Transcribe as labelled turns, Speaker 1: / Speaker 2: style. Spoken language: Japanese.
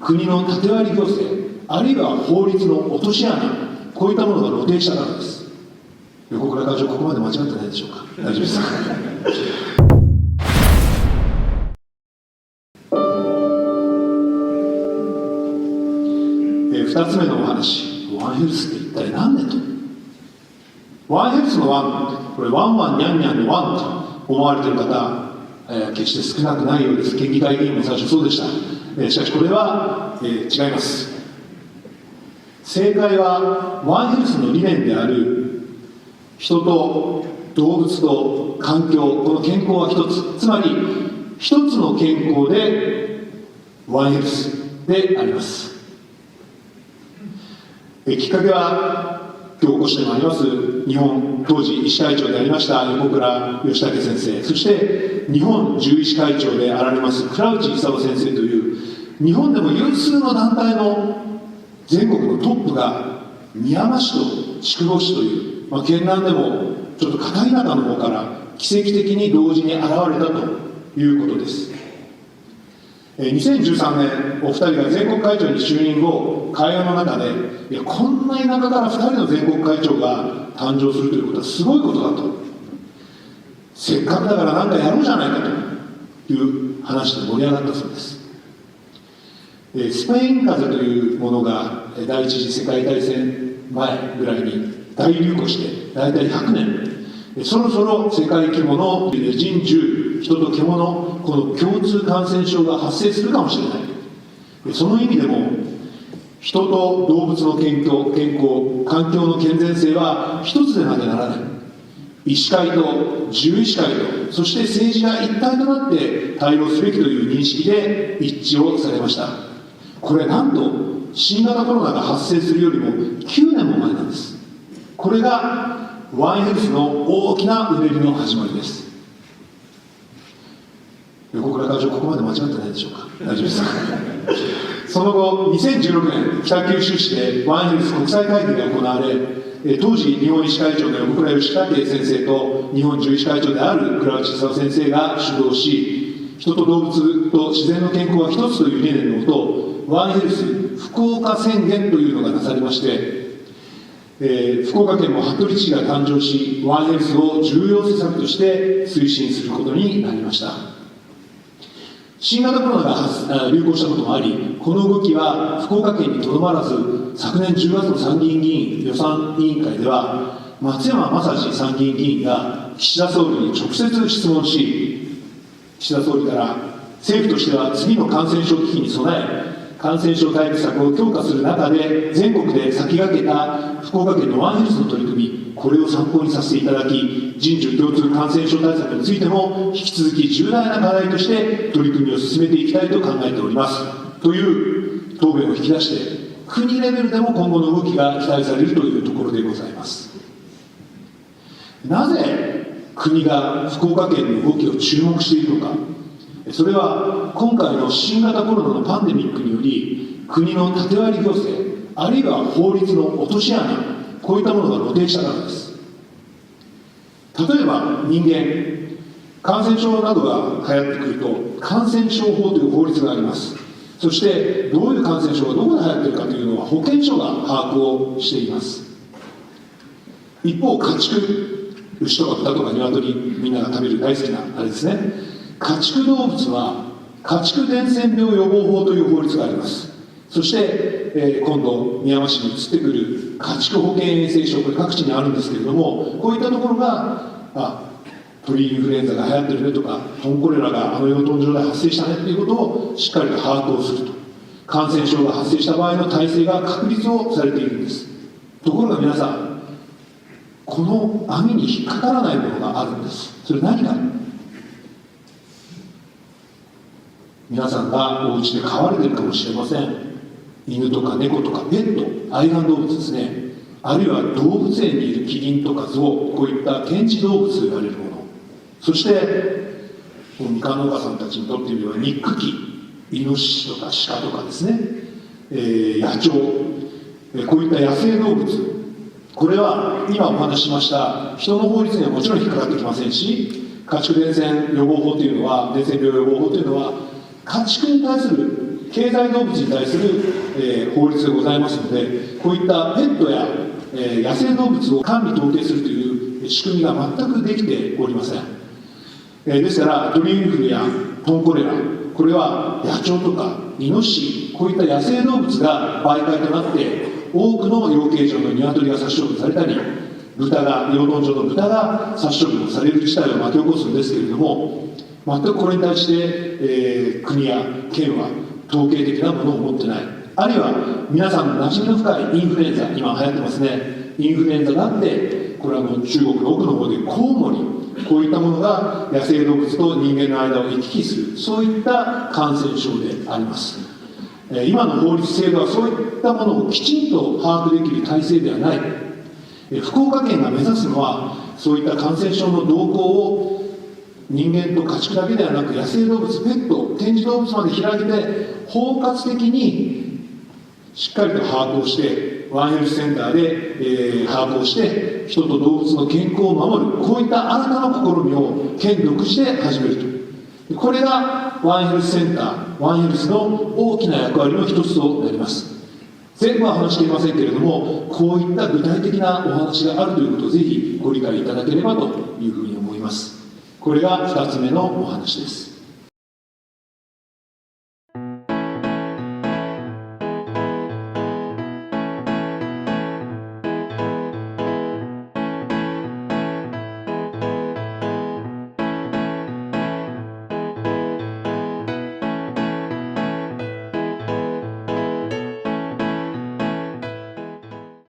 Speaker 1: 国の縦割り行政、あるいは法律の落とし穴、こういったものが露呈したからです。横倉課長、ここまで間違ってないでしょうか。大丈夫ですか。2つ目のお話、ワンヘルスって一体何ねと。ワンヘルスのワン、これワンワンニャンニャンのワンと思われている方、決して少なくないようです。県議会議員も最初そうでした。しかしこれは、違います。正解はワンヘルスの理念である人と動物と環境、この健康は一つ、つまり一つの健康でワンヘルスであります。きっかけは今日お越しでもあります日本当時医師会長でありました横倉義武先生、そして日本獣医師会長であられます倉内勲先生という日本でも有数の団体の全国のトップが宮山市と筑後市という、県南でもちょっと片田舎の方から奇跡的に同時に現れたということです。2013年お二人が全国会長に就任後、会話の中でこんな田舎から2人の全国会長が誕生するということはすごいことだと、せっかくだから何かやろうじゃないかという話で盛り上がったそうです。スペイン風邪というものが第一次世界大戦前ぐらいに大流行して大体100年、そろそろ世界規模の人獣、人と獣、この共通感染症が発生するかもしれない。その意味でも人と動物の健康、環境の健全性は一つでなきゃならない。医師会と獣医師会と、そして政治が一体となって対応すべきという認識で一致をされました。これなんと新型コロナが発生するよりも9年も前なんです。これがワンヘルスの大きなうねりの始まりです。横倉課長、ここまで間違ってないでしょうか。大丈夫ですか。その後2016年北九州市でワンヘルス国際会議が行われ、当時日本医師会長の横倉義武先生と日本獣医師会長である倉内勲先生が主導し、人と動物と自然の健康は一つという理念のもと、ワンヘルス福岡宣言というのがなされまして、福岡県も服部知事が誕生し、ワンヘルスを重要施策として推進することになりました。新型コロナが流行したこともあり、この動きは福岡県にとどまらず、昨年10月の参議院議員予算委員会では松山正治参議院議員が岸田総理に直接質問し、岸田総理から政府としては次の感染症危機に備え、感染症対策を強化する中で全国で先駆けた福岡県のワンヘルスの取り組み、これを参考にさせていただき、人獣共通感染症対策についても引き続き重大な課題として取り組みを進めていきたいと考えておりますという答弁を引き出して、国レベルでも今後の動きが期待されるというところでございます。なぜ国が福岡県の動きを注目しているのか。それは今回の新型コロナのパンデミックにより、国の縦割り行政、あるいは法律の落とし穴、こういったものが露呈したからです。例えば人間、感染症などが流行ってくると感染症法という法律があります。そしてどういう感染症がどこで流行っているかというのは保健所が把握をしています。一方、家畜、牛とか豚とか鶏、みんなが食べる大好きなあれですね、家畜動物は家畜伝染病予防法という法律があります。そして、今度宮山市に移ってくる家畜保健衛生所、これ各地にあるんですけれども、こういったところが鳥インフルエンザが流行ってるねとか、トンコレラがあの養豚場で発生したねということをしっかりと把握をすると、感染症が発生した場合の体制が確立をされているんです。ところが皆さん、この網に引っかからないものがあるんです。それ何か。皆さんがお家で飼われているかもしれません。犬とか猫とかペット、愛玩動物ですね。あるいは動物園にいるキリンとかゾウ、こういった検知動物と言われるもの。そしてみかん農家さんたちにとってみれば憎きイノシシとかシカとかですね、野鳥、こういった野生動物、これは今お話ししました人の法律にはもちろん引っかかってきませんし、家畜伝染予防法というのは、伝染病予防法というのは家畜に対する経済動物に対する、法律でございますので、こういったペットや、野生動物を管理統計するという仕組みが全くできておりません。ですから鳥インフルやトンコレラ、これは野鳥とかイノシシ、こういった野生動物が媒介となって多くの養鶏場の鶏が殺処分されたり、養豚場の豚が殺処分される事態を巻き起こすんですけれども、全くこれに対して、国や県は統計的なものを持ってない。あるいは皆さんの馴染みの深いインフルエンザ、今流行ってますね。インフルエンザがあって、これは中国の奥の方でコウモリ、こういったものが野生動物と人間の間を行き来する、そういった感染症であります。今の法律制度はそういったものをきちんと把握できる体制ではない。福岡県が目指すのは、そういった感染症の動向を人間と家畜だけではなく、野生動物、ペット、展示動物まで広げて、包括的にしっかりと把握をして、ワンヘルスセンターで、把握をして、人と動物の健康を守る、こういった新たな試みを県独自で始めると。これがワンヘルスセンター、ワンヘルスの大きな役割の一つとなります。全部は話していませんけれども、こういった具体的なお話があるということをぜひご理解いただければというふうに思います。これが2つ目のお話です。